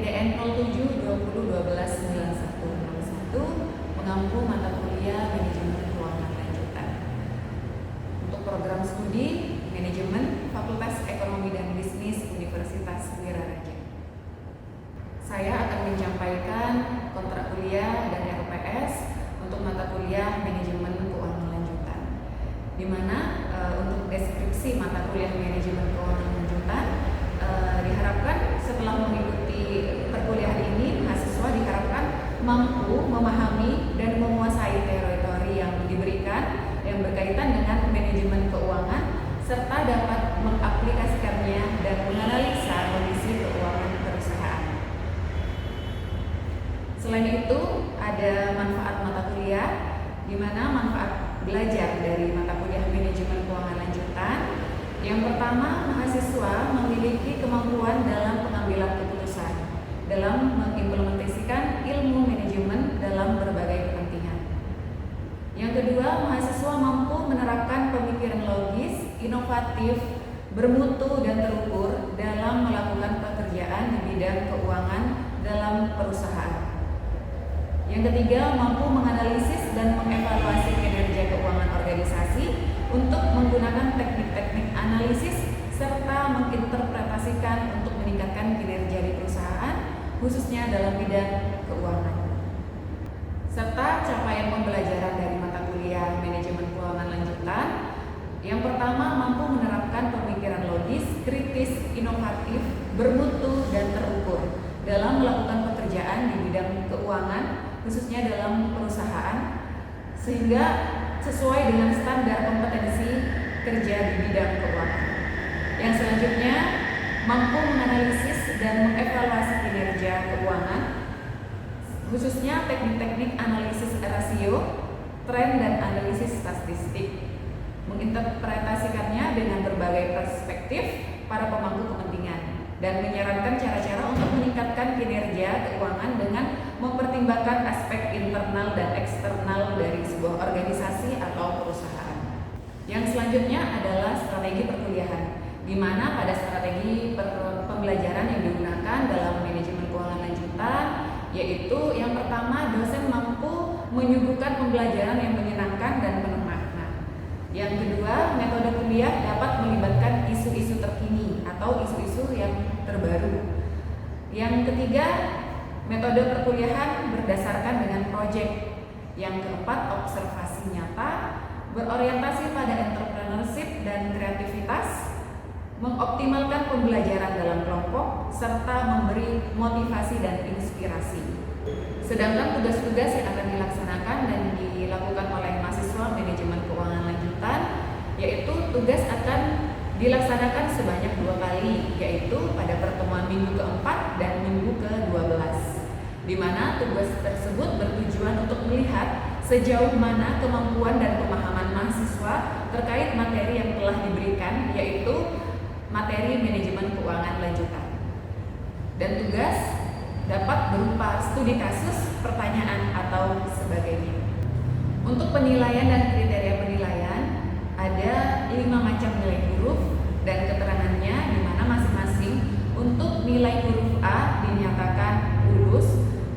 NIDN 0720129161 mengampu mata kuliah Manajemen Keuangan Lanjutan. Untuk program studi Manajemen Fakultas Ekonomi dan Bisnis Universitas Wiraraja. Saya akan menyampaikan kontrak kuliah dan RPS untuk mata kuliah Manajemen Keuangan Lanjutan, di mana untuk deskripsi mata kuliah Manajemen Keuangan Lanjutan diharapkan setelah mengikuti perkuliahan ini, mahasiswa diharapkan mampu memahami dan menguasai teori-teori yang diberikan yang berkaitan dengan manajemen keuangan, serta dapat mengaplikasikannya dan menganalisa kondisi keuangan perusahaan. Selain itu, ada manfaat mata kuliah, di mana manfaat belajar dari mata kuliah Manajemen Keuangan Lanjutan. Yang pertama, mahasiswa memiliki kemampuan dalam pengambilan keputusan dalam mengimplementasikan ilmu manajemen dalam berbagai kepentingan. Yang kedua, mahasiswa mampu menerapkan pemikiran logis, inovatif, bermutu dan terukur dalam melakukan pekerjaan di bidang keuangan dalam perusahaan. Yang ketiga, mampu menganalisis dan mengevaluasi kinerja keuangan organisasi untuk menggunakan teknik-teknik analisis serta menginterpretasikan untuk meningkatkan kinerja di perusahaan, khususnya dalam bidang keuangan. Serta capaian pembelajaran dari mata kuliah Manajemen Keuangan Lanjutan. Yang pertama, mampu menerapkan pemikiran logis, kritis, inovatif, bermutu, dan terukur dalam melakukan pekerjaan di bidang keuangan, khususnya dalam perusahaan, sehingga sesuai dengan standar kompetensi kerja di bidang keuangan. Yang selanjutnya, mampu menganalisis dan mengevaluasi kinerja keuangan, khususnya teknik-teknik analisis rasio, tren, dan analisis statistik, menginterpretasikannya dengan berbagai perspektif para pemangku kepentingan, dan menyarankan cara-cara untuk meningkatkan kinerja keuangan dengan mempertimbangkan aspek internal dan eksternal dari sebuah organisasi atau perusahaan. Yang selanjutnya adalah strategi perkuliahan, di mana pada strategi pembelajaran yang digunakan dalam manajemen keuangan lanjutan, yaitu yang pertama, dosen mampu menyuguhkan pembelajaran yang menyenangkan dan penuh makna. Yang kedua, metode kuliah dapat melibatkan isu-isu terkini atau isu-isu yang terbaru. Yang ketiga, metode perkuliahan berdasarkan dengan proyek. Yang keempat, observasi nyata, berorientasi pada entrepreneurship dan kreativitas, mengoptimalkan pembelajaran dalam kelompok, serta memberi motivasi dan inspirasi. Sedangkan tugas-tugas yang akan dilaksanakan dan dilakukan oleh mahasiswa Manajemen Keuangan Lanjutan, yaitu tugas akan dilaksanakan sebanyak 2 kali, yaitu pada pertemuan minggu ke-4 dan minggu ke-12, di mana tugas tersebut bertujuan untuk melihat sejauh mana kemampuan dan pemahaman mahasiswa terkait materi yang telah diberikan, yaitu materi manajemen keuangan lanjutan. Dan tugas dapat berupa studi kasus, pertanyaan, atau sebagainya. Untuk penilaian dan kriteria penilaian, ada 5 macam nilai huruf dan keterangannya, di mana masing-masing untuk nilai huruf A dinyatakan lulus,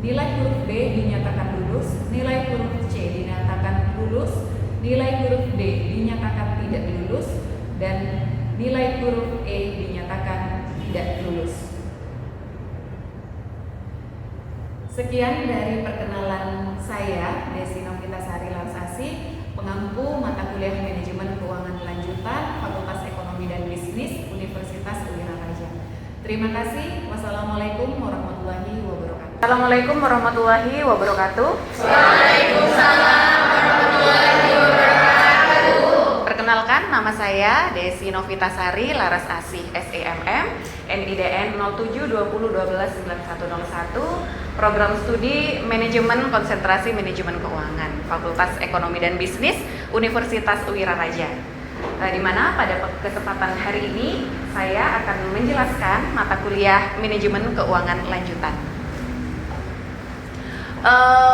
nilai huruf B dinyatakan lulus, nilai huruf C dinyatakan lulus, nilai huruf D dinyatakan tidak lulus, dan nilai huruf E dinyatakan tidak lulus. Sekian dari perkenalan saya, Desi Novitasari Larsasi, pengampu mata kuliah Manajemen Keuangan Lanjutan Fakultas Ekonomi dan Bisnis Universitas Wiraraja. Terima kasih. Wassalamualaikum warahmatullahi wabarakatuh. Assalamualaikum warahmatullahi wabarakatuh. Waalaikumsalam warahmatullahi wabarakatuh. Perkenalkan, nama saya Desi Novitasari Laras Asih, SEMM, NIDN 0720129101, program studi Manajemen Konsentrasi Manajemen Keuangan, Fakultas Ekonomi dan Bisnis Universitas Wiraraja. Di mana pada kesempatan hari ini saya akan menjelaskan mata kuliah Manajemen Keuangan Lanjutan.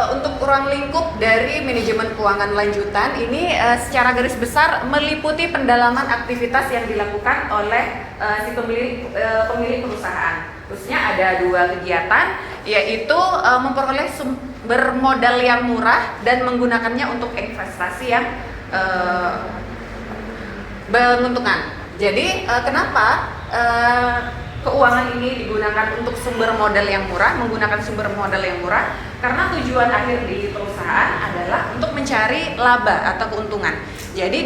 Untuk ruang lingkup dari manajemen keuangan lanjutan ini secara garis besar meliputi pendalaman aktivitas yang dilakukan oleh si pemilik perusahaan, Khususnya ada 2 kegiatan, yaitu memperoleh sumber modal yang murah dan menggunakannya untuk investasi yang menguntungkan. Jadi kenapa keuangan ini digunakan untuk sumber modal yang murah, menggunakan sumber modal yang murah? Karena tujuan akhir di perusahaan adalah untuk mencari laba atau keuntungan. Jadi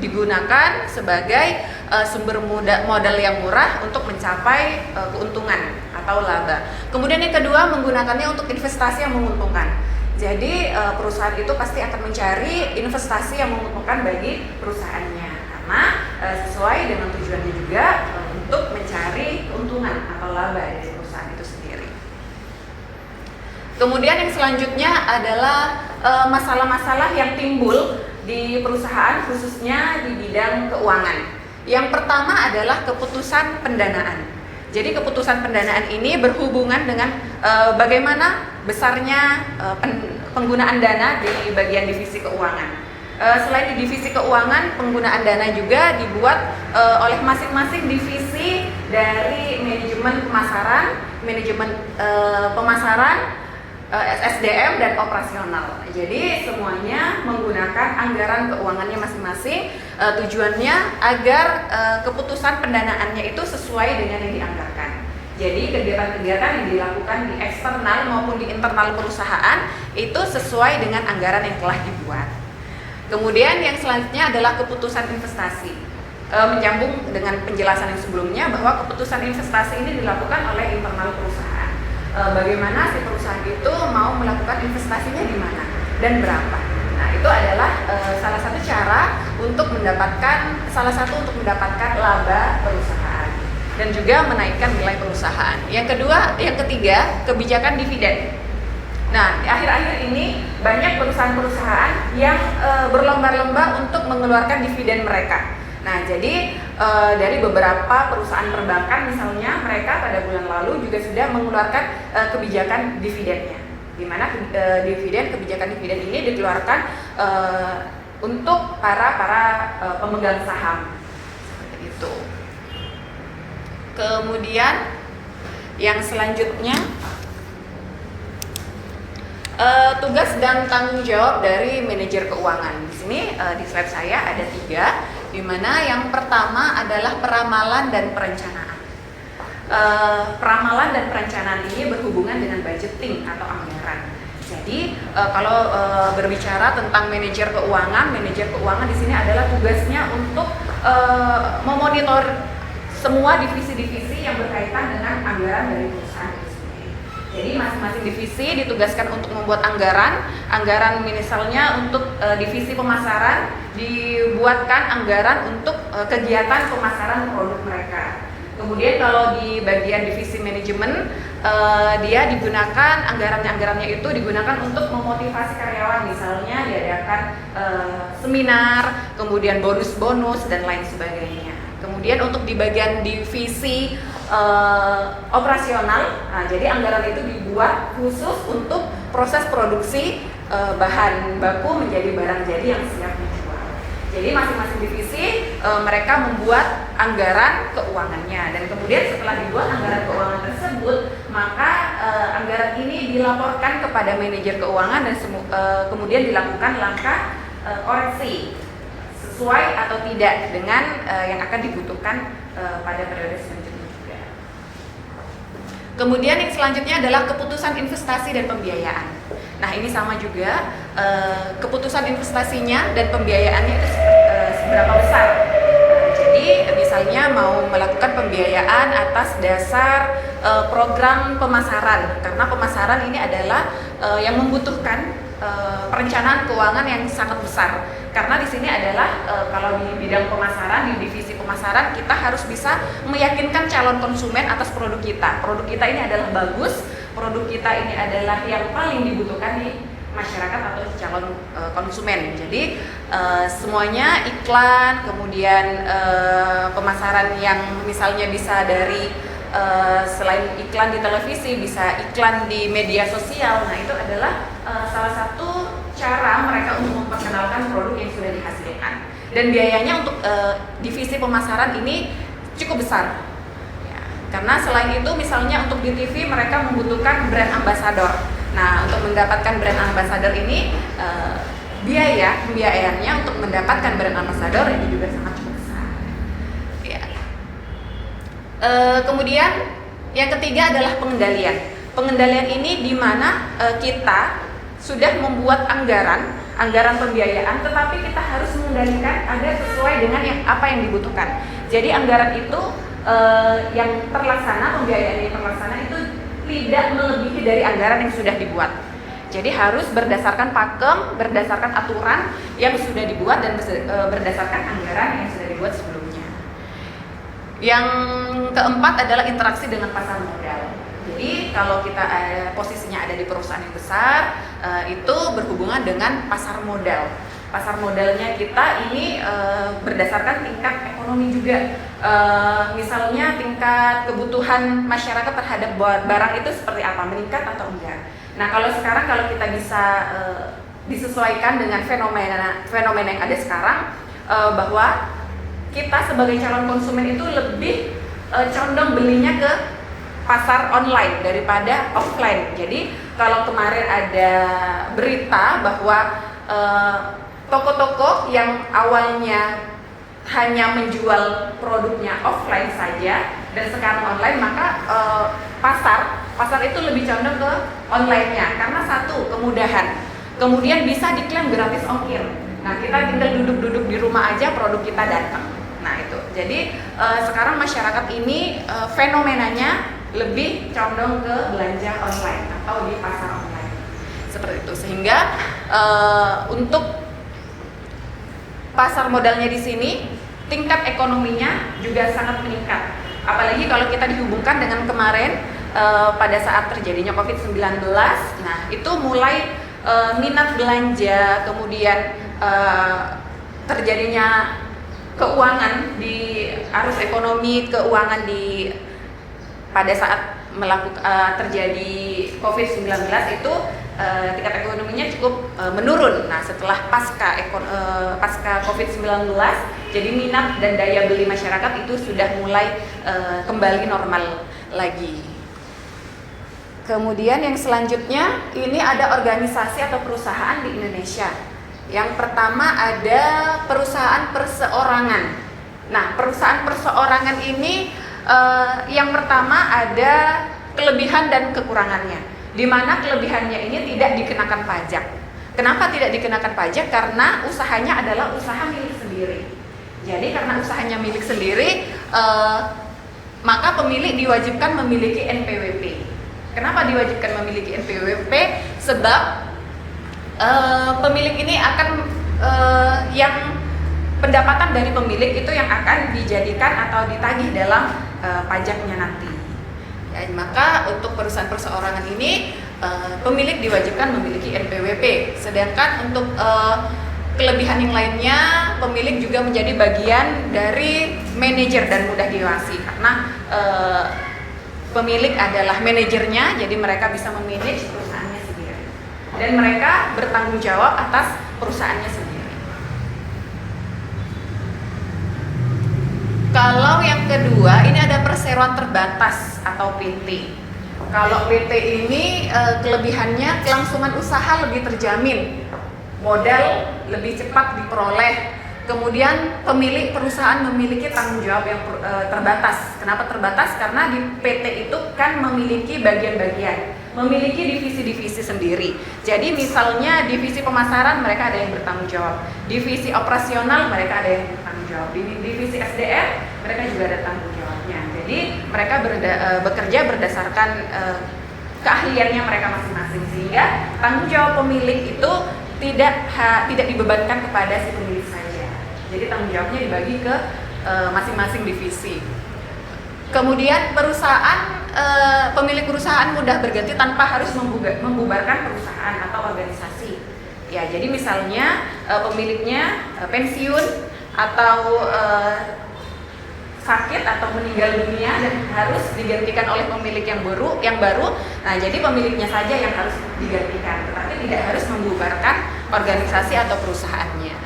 digunakan sebagai sumber modal yang murah untuk mencapai keuntungan atau laba. Kemudian yang kedua, menggunakannya untuk investasi yang menguntungkan. Jadi perusahaan itu pasti akan mencari investasi yang menguntungkan bagi perusahaannya, karena sesuai dengan tujuannya juga untuk mencari keuntungan atau laba dari perusahaan itu sendiri. Kemudian yang selanjutnya adalah masalah-masalah yang timbul di perusahaan, khususnya di bidang keuangan. Yang pertama adalah keputusan pendanaan. Jadi keputusan pendanaan ini berhubungan dengan bagaimana besarnya penggunaan dana di bagian divisi keuangan. Selain di divisi keuangan, penggunaan dana juga dibuat oleh masing-masing divisi dari manajemen pemasaran, SDM dan operasional. Jadi semuanya menggunakan anggaran keuangannya masing-masing. Tujuannya agar keputusan pendanaannya itu sesuai dengan yang dianggarkan. Jadi kegiatan-kegiatan yang dilakukan di eksternal maupun di internal perusahaan itu sesuai dengan anggaran yang telah dibuat. Kemudian yang selanjutnya adalah keputusan investasi. Menyambung dengan penjelasan yang sebelumnya bahwa keputusan investasi ini dilakukan oleh internal perusahaan. Bagaimana si perusahaan itu mau melakukan investasinya di mana dan berapa. Nah, itu adalah salah satu untuk mendapatkan laba perusahaan dan juga menaikkan nilai perusahaan. Yang ketiga, kebijakan dividen. Nah, di akhir-akhir ini banyak perusahaan-perusahaan yang berlomba-lomba untuk mengeluarkan dividen mereka. Nah, jadi dari beberapa perusahaan perbankan misalnya, mereka pada bulan lalu juga sudah mengeluarkan kebijakan dividennya, di mana kebijakan dividen ini dikeluarkan untuk para pemegang saham seperti itu. Kemudian yang selanjutnya, tugas dan tanggung jawab dari manajer keuangan. Di sini di slide saya ada 3. Di mana yang pertama adalah peramalan dan perencanaan. Peramalan dan perencanaan ini berhubungan dengan budgeting atau anggaran. Jadi kalau berbicara tentang manajer keuangan di sini adalah tugasnya untuk memonitor semua divisi-divisi yang berkaitan dengan anggaran dari perusahaan itu sendiri. Jadi masing-masing divisi ditugaskan untuk membuat anggaran misalnya untuk divisi pemasaran dibuatkan anggaran untuk kegiatan pemasaran produk mereka. Kemudian kalau di bagian divisi manajemen, dia digunakan anggarannya itu digunakan untuk memotivasi karyawan, misalnya diadakan seminar, kemudian bonus dan lain sebagainya. Kemudian untuk di bagian divisi operasional, nah, jadi anggaran itu dibuat khusus untuk proses produksi bahan baku menjadi barang jadi yang siap dijual. Jadi masing-masing divisi mereka membuat anggaran keuangannya, dan kemudian setelah dibuat anggaran keuangan tersebut, maka anggaran ini dilaporkan kepada manajer keuangan dan kemudian dilakukan langkah koreksi sesuai atau tidak dengan yang akan dibutuhkan pada periode selanjutnya juga. Kemudian yang selanjutnya adalah keputusan investasi dan pembiayaan. Nah, ini sama juga, keputusan investasinya dan pembiayaannya itu seberapa besar. Jadi misalnya mau melakukan pembiayaan atas dasar program pemasaran, karena pemasaran ini adalah yang membutuhkan perencanaan keuangan yang sangat besar. Karena di sini adalah kalau di bidang pemasaran, di divisi pemasaran, kita harus bisa meyakinkan calon konsumen atas produk kita. Produk kita ini adalah bagus, produk kita ini adalah yang paling dibutuhkan di masyarakat atau calon konsumen. Jadi semuanya iklan, kemudian pemasaran yang misalnya bisa dari selain iklan di televisi, bisa iklan di media sosial. Nah, itu adalah salah satu cara mereka untuk memperkenalkan produk yang sudah dihasilkan. Dan biayanya untuk divisi pemasaran ini cukup besar, ya, Karena selain itu misalnya untuk di TV mereka membutuhkan brand ambassador. Nah, untuk mendapatkan brand ambassador ini pembiayaannya untuk mendapatkan brand ambassador ini juga sangat cukup besar. Ya. Kemudian yang ketiga adalah pengendalian. Pengendalian ini di mana kita sudah membuat anggaran pembiayaan, tetapi kita harus mengendalikan agar sesuai dengan apa yang dibutuhkan. Jadi anggaran itu yang terlaksana, pembiayaan yang terlaksana itu tidak melebihi dari anggaran yang sudah dibuat. Jadi harus berdasarkan pakem, berdasarkan aturan yang sudah dibuat dan berdasarkan anggaran yang sudah dibuat sebelumnya. Yang keempat adalah interaksi dengan pasar modal. Jadi kalau kita posisinya ada di perusahaan yang besar, itu berhubungan dengan pasar modal. Pasar modalnya kita ini berdasarkan tingkat ekonomi juga. Misalnya tingkat kebutuhan masyarakat terhadap barang itu seperti apa, meningkat atau enggak. Nah, kalau sekarang kalau kita bisa disesuaikan dengan fenomena yang ada sekarang, bahwa kita sebagai calon konsumen itu lebih condong belinya ke pasar online daripada offline. Jadi kalau kemarin ada berita bahwa toko-toko yang awalnya hanya menjual produknya offline saja dan sekarang online, maka pasar itu lebih condong ke online-nya karena satu, kemudahan, kemudian bisa diklaim gratis ongkir. Nah, kita tinggal duduk-duduk di rumah aja, produk kita datang. Nah, itu. Jadi sekarang masyarakat ini fenomenanya lebih condong ke belanja online atau di pasar online seperti itu. Sehingga untuk pasar modalnya di sini tingkat ekonominya juga sangat meningkat. Apalagi kalau kita dihubungkan dengan kemarin pada saat terjadinya COVID-19. Nah, itu mulai minat belanja, kemudian terjadinya keuangan di arus ekonomi keuangan di pada saat terjadi COVID-19 itu tingkat ekonominya cukup menurun. Nah, setelah pasca COVID-19, jadi minat dan daya beli masyarakat itu sudah mulai kembali normal lagi. Kemudian yang selanjutnya ini ada organisasi atau perusahaan di Indonesia. Yang pertama ada perusahaan perseorangan. Nah, perusahaan perseorangan ini yang pertama ada kelebihan dan kekurangannya. Di mana kelebihannya ini tidak dikenakan pajak. Kenapa tidak dikenakan pajak? Karena usahanya adalah usaha milik sendiri. Jadi karena usahanya milik sendiri, maka pemilik diwajibkan memiliki NPWP. Kenapa diwajibkan memiliki NPWP? Sebab pemilik ini akan yang pendapatan dari pemilik itu yang akan dijadikan atau ditagih dalam pajaknya nanti. Ya, maka untuk perusahaan perseorangan ini pemilik diwajibkan memiliki NPWP. Sedangkan untuk kelebihan yang lainnya, pemilik juga menjadi bagian dari manajer dan mudah diawasi karena pemilik adalah manajernya, jadi mereka bisa memanage perusahaannya sendiri dan mereka bertanggung jawab atas perusahaannya sendiri. Kalau yang kedua, ini ada perseroan terbatas atau PT. Kalau PT ini kelebihannya kelangsungan usaha lebih terjamin, modal lebih cepat diperoleh. Kemudian pemilik perusahaan memiliki tanggung jawab yang terbatas. Kenapa terbatas? Karena di PT itu kan memiliki bagian-bagian, memiliki divisi-divisi sendiri. Jadi misalnya divisi pemasaran mereka ada yang bertanggung jawab, divisi operasional mereka ada yang bertanggung jawab, divisi SDM mereka juga ada tanggung jawabnya. Jadi mereka bekerja berdasarkan keahliannya mereka masing-masing, sehingga tanggung jawab pemilik itu tidak dibebankan kepada si pemilik saja. Jadi tanggung jawabnya dibagi ke masing-masing divisi. Kemudian pemilik perusahaan mudah berganti tanpa harus membubarkan perusahaan atau organisasi. Ya, jadi misalnya pemiliknya pensiun atau sakit atau meninggal dunia dan harus digantikan oleh pemilik yang baru. Nah, jadi pemiliknya saja yang harus digantikan, tetapi tidak harus membubarkan organisasi atau perusahaannya.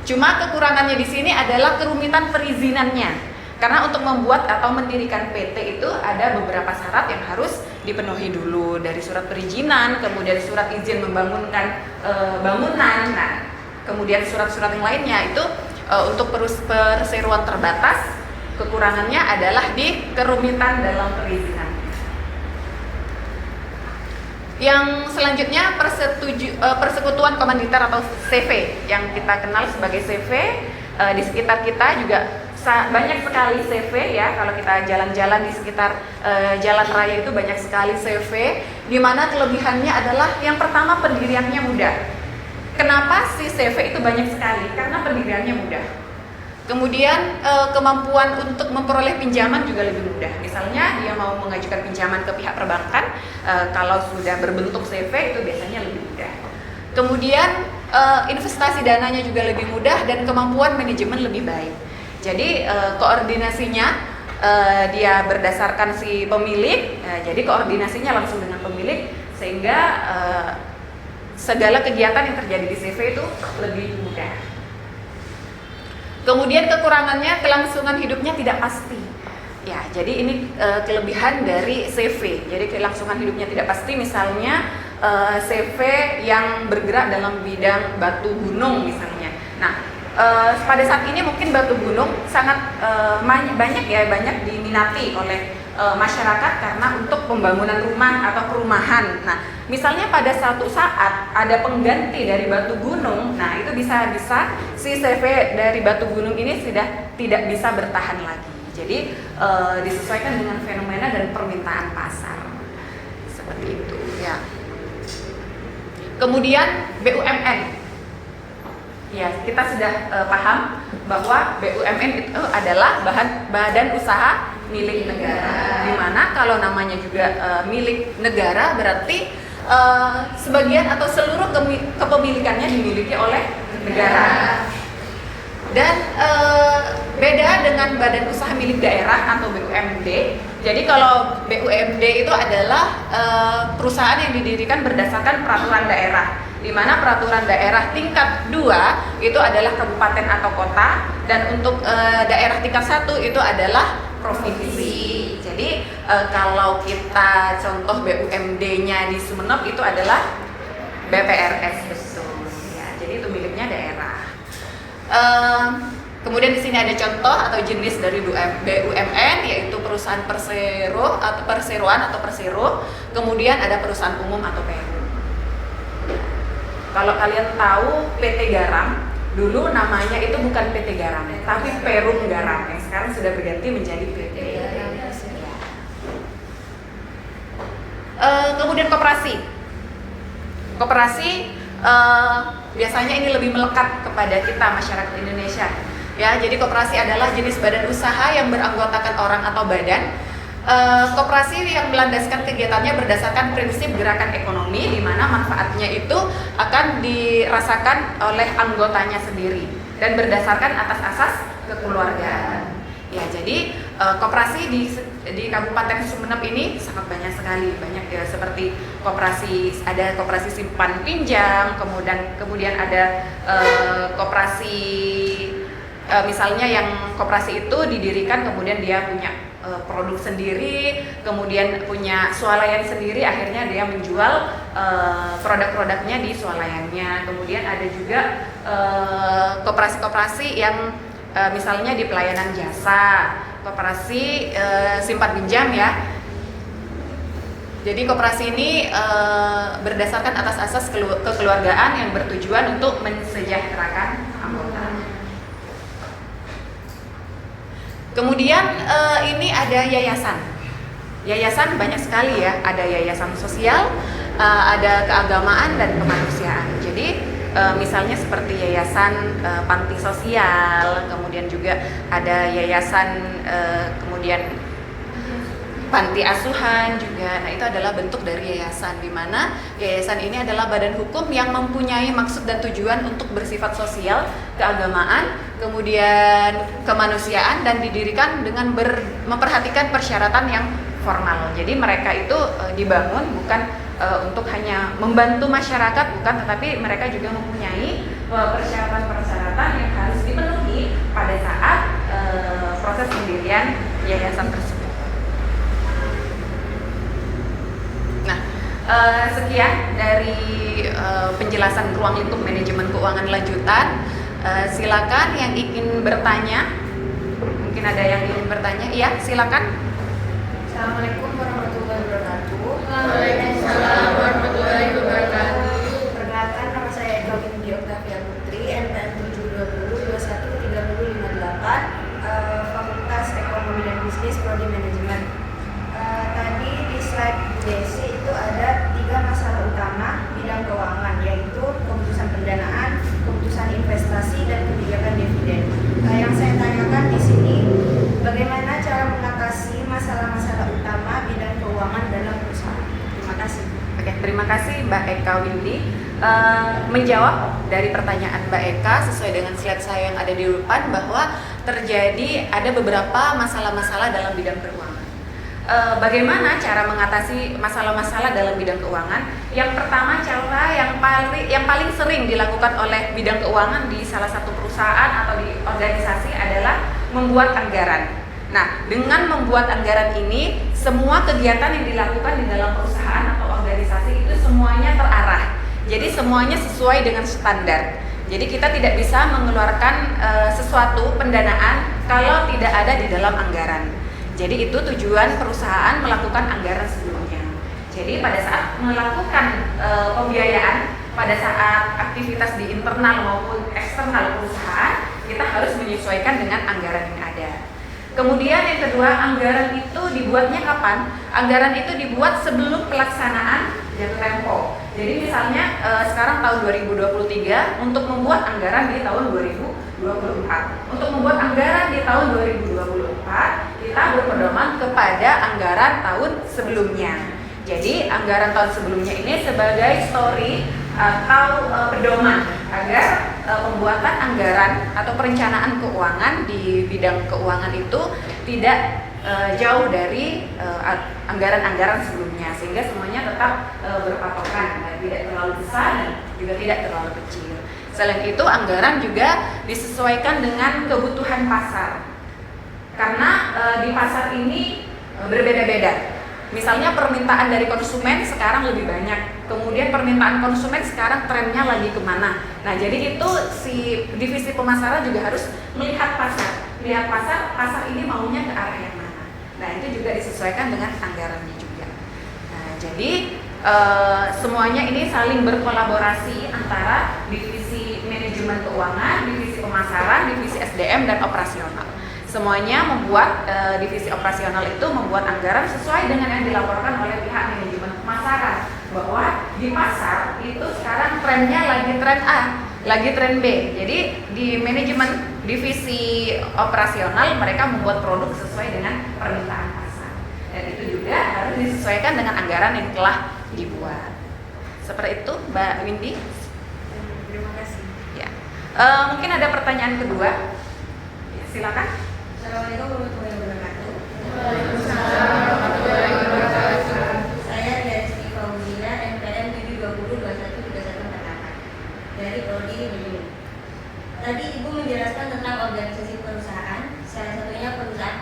Cuma kekurangannya di sini adalah kerumitan perizinannya. Karena untuk membuat atau mendirikan PT itu ada beberapa syarat yang harus dipenuhi dulu, dari surat perizinan, kemudian surat izin membangunkan bangunan, nah kemudian surat-surat yang lainnya itu untuk perseroan terbatas. Kekurangannya adalah di kerumitan dalam perizinan. Yang selanjutnya persekutuan komanditar atau CV yang kita kenal sebagai CV. Di sekitar kita juga banyak sekali CV ya. Kalau kita jalan-jalan di sekitar jalan raya itu banyak sekali CV, di mana kelebihannya adalah yang pertama pendiriannya mudah. Kenapa sih CV itu banyak sekali? Karena pendiriannya mudah. Kemudian kemampuan untuk memperoleh pinjaman juga lebih mudah. Misalnya dia mau mengajukan pinjaman ke pihak perbankan, kalau sudah berbentuk CV itu biasanya lebih mudah. Kemudian investasi dananya juga lebih mudah dan kemampuan manajemen lebih baik. Jadi koordinasinya dia berdasarkan si pemilik, jadi koordinasinya langsung dengan pemilik sehingga segala kegiatan yang terjadi di CV itu lebih mudah. Kemudian kekurangannya kelangsungan hidupnya tidak pasti. Ya, jadi ini kelebihan dari CV. Jadi kelangsungan hidupnya tidak pasti, misalnya CV yang bergerak dalam bidang batu gunung misalnya. Nah, pada saat ini mungkin batu gunung sangat banyak diminati oleh masyarakat karena untuk pembangunan rumah atau perumahan. Nah, misalnya pada suatu saat ada pengganti dari batu gunung, nah itu bisa si CV dari batu gunung ini sudah tidak bisa bertahan lagi. Jadi disesuaikan dengan fenomena dan permintaan pasar. Seperti itu ya. Kemudian BUMN. Ya, kita sudah paham bahwa BUMN itu adalah badan usaha milik negara. Di mana kalau namanya juga milik negara berarti sebagian atau seluruh kepemilikannya dimiliki oleh negara. Dan beda dengan badan usaha milik daerah atau BUMD. Jadi kalau BUMD itu adalah perusahaan yang didirikan berdasarkan peraturan daerah, di mana peraturan daerah tingkat 2 itu adalah kabupaten atau kota, dan untuk daerah tingkat 1 itu adalah provinsi. Jadi kalau kita contoh BUMD-nya di Sumeneb itu adalah BPRS, betul. Ya, jadi itu miliknya daerah. Kemudian di sini ada contoh atau jenis dari BUMN, yaitu perusahaan persero atau perseroan atau persero. Kemudian ada perusahaan umum atau PU. Kalau kalian tahu PT Garam, dulu namanya itu bukan PT Garam, tapi Perum Garam, yang sekarang sudah berganti menjadi PT Garam. Kemudian koperasi. Koperasi biasanya ini lebih melekat kepada kita masyarakat Indonesia. Ya, jadi koperasi adalah jenis badan usaha yang beranggotakan orang atau badan. Koperasi yang melandaskan kegiatannya berdasarkan prinsip gerakan ekonomi, di mana manfaatnya itu akan dirasakan oleh anggotanya sendiri dan berdasarkan atas asas kekeluargaan. Ya, jadi koperasi di Kabupaten Sumeneb ini sangat banyak sekali, ya, seperti ada koperasi simpan pinjam, kemudian ada koperasi misalnya yang koperasi itu didirikan kemudian dia punya produk sendiri, kemudian punya swalayan sendiri, akhirnya dia menjual produk-produknya di swalayannya. Kemudian ada juga koperasi-koperasi yang misalnya di pelayanan jasa, koperasi simpan pinjam ya. Jadi koperasi ini berdasarkan atas asas kekeluargaan yang bertujuan untuk mensejahterakan anggota. Kemudian ini ada yayasan. Yayasan banyak sekali ya, ada yayasan sosial, ada keagamaan dan kemanusiaan. Jadi misalnya seperti yayasan panti sosial, kemudian juga ada yayasan kemudian panti asuhan juga. Nah, itu adalah bentuk dari yayasan, di mana yayasan ini adalah badan hukum yang mempunyai maksud dan tujuan untuk bersifat sosial, keagamaan, kemudian kemanusiaan, dan didirikan dengan memperhatikan persyaratan yang formal. Jadi mereka itu dibangun bukan untuk hanya membantu masyarakat, bukan, tetapi mereka juga mempunyai persyaratan-persyaratan yang harus dipenuhi pada saat proses pendirian pendirian yayasan tersebut. Nah, sekian dari penjelasan ruang lingkup manajemen keuangan lanjutan. Silakan yang ingin bertanya. Mungkin ada yang ingin bertanya. Iya, silakan. Assalamualaikum warahmatullahi wabarakatuh. Waalaikumsalam warahmatullahi wabarakatuh. Perkenalkan, nama saya Eka Windy Octavia Putri, NPM 720213058, Fakultas Ekonomi dan Bisnis, Prodi Manajemen. Tadi di slide Desi itu ada 3 masalah utama bidang keuangan, yaitu keputusan pendanaan, keputusan investasi, dan kebijakan dividen. Yang saya tanyakan di sini, bagaimana cara mengatasi masalah-masalah utama bidang keuangan dalam perusahaan? Terima kasih. Oke, terima kasih Mbak Eka Windy. Menjawab dari pertanyaan Mbak Eka sesuai dengan slide saya yang ada di depan, bahwa terjadi ada beberapa masalah-masalah dalam bidang keuangan. Bagaimana cara mengatasi masalah-masalah dalam bidang keuangan? Yang pertama, cara yang paling sering dilakukan oleh bidang keuangan di salah satu perusahaan atau di organisasi adalah membuat anggaran. Nah, dengan membuat anggaran ini, semua kegiatan yang dilakukan di dalam perusahaan atau organisasi itu semuanya terarah. Jadi semuanya sesuai dengan standar. Jadi kita tidak bisa mengeluarkan sesuatu pendanaan kalau tidak ada di dalam anggaran. Jadi itu tujuan perusahaan melakukan anggaran sebelumnya. Jadi pada saat melakukan pembiayaan, pada saat aktivitas di internal maupun eksternal perusahaan, kita harus menyesuaikan dengan anggaran yang ada. Kemudian yang kedua, anggaran itu dibuatnya kapan? Anggaran itu dibuat sebelum pelaksanaan jatuh tempo. Jadi misalnya sekarang tahun 2023, untuk membuat anggaran di tahun 2024. Untuk membuat anggaran di tahun 2024, kita berpedoman kepada anggaran tahun sebelumnya. Jadi anggaran tahun sebelumnya ini sebagai story atau pedoman agar pembuatan anggaran atau perencanaan keuangan di bidang keuangan itu tidak jauh dari anggaran-anggaran sebelumnya, sehingga semuanya tetap berpatokan, tidak terlalu besar dan juga tidak terlalu kecil. Selain itu, anggaran juga disesuaikan dengan kebutuhan pasar, karena di pasar ini berbeda-beda. Misalnya permintaan dari konsumen sekarang lebih banyak, kemudian permintaan konsumen sekarang trennya lagi kemana. Nah, jadi itu si divisi pemasaran juga harus melihat pasar ini maunya ke arah yang mana. Nah, itu juga disesuaikan dengan anggarannya juga. Nah, jadi semuanya ini saling berkolaborasi antara divisi manajemen keuangan, divisi pemasaran, divisi SDM, dan operasional. Semuanya membuat divisi operasional itu membuat anggaran sesuai dengan yang dilaporkan oleh pihak manajemen pemasaran, bahwa di pasar itu sekarang trennya lagi tren A, lagi tren B. Jadi di manajemen divisi operasional mereka membuat produk sesuai dengan permintaan pasar, dan itu juga harus disesuaikan dengan anggaran yang telah dibuat. Seperti itu, Mbak Windy. Terima kasih. Ya, mungkin ada pertanyaan kedua. Ya, silakan. Assalamualaikum warahmatullahi wabarakatuh. Waalaikumsalam warahmatullahi wabarakatuh. Saya Desi Fauzina, NPM 720213148 dari Prodi Manajemen. Tadi Ibu menjelaskan tentang organisasi perusahaan, salah satunya perusahaan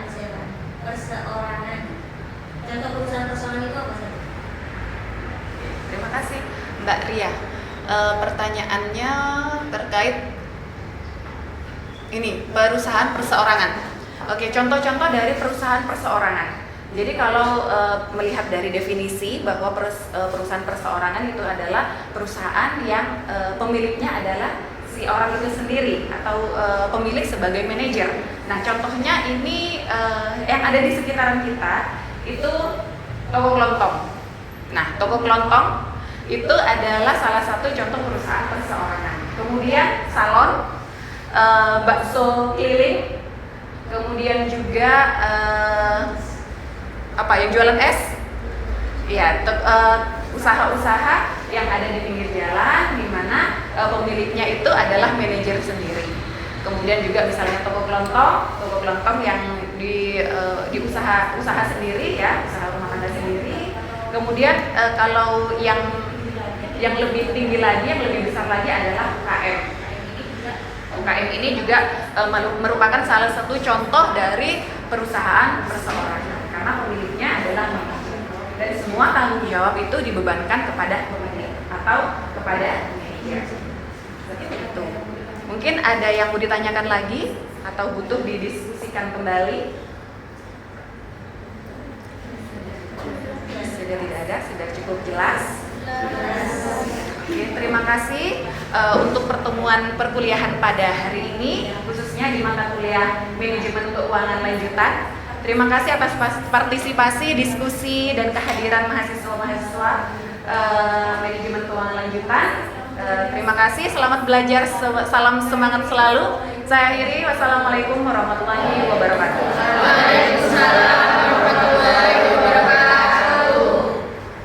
perseorangan. Contoh perusahaan perseorangan itu apa saja? Terima kasih Mbak Ria. Pertanyaannya terkait ini perusahaan perseorangan. Oke, contoh-contoh dari perusahaan perseorangan. Jadi kalau melihat dari definisi bahwa perusahaan perseorangan itu adalah perusahaan yang pemiliknya adalah si orang itu sendiri atau pemilik sebagai manajer. Nah, contohnya ini yang ada di sekitaran kita itu toko kelontong. Nah, toko kelontong itu adalah salah satu contoh perusahaan perseorangan. Kemudian salon, bakso keliling, kemudian juga yang jualan es, ya, usaha-usaha yang ada di pinggir jalan, di mana pemiliknya itu adalah manajer sendiri. Kemudian juga misalnya toko kelontong yang di usaha sendiri, ya, usaha rumah tangga sendiri. Kemudian kalau yang lebih tinggi lagi, yang lebih besar lagi adalah UKM. UKM ini juga merupakan salah satu contoh dari perusahaan perseorangan karena pemiliknya adalah manajer. Dan semua tanggung jawab itu dibebankan kepada pemilik atau kepada manajer. Seperti itu. Mungkin ada yang mau ditanyakan lagi atau butuh didiskusikan kembali? Sudah tidak ada, sudah cukup jelas. Oke, terima kasih untuk pertemuan perkuliahan pada hari ini, khususnya di mata kuliah Manajemen Keuangan Lanjutan. Terima kasih atas partisipasi, diskusi, dan kehadiran mahasiswa-mahasiswa Manajemen Keuangan Lanjutan. Terima kasih, selamat belajar, salam semangat selalu. Saya akhiri, wassalamualaikum warahmatullahi wabarakatuh. Waalaikumsalam.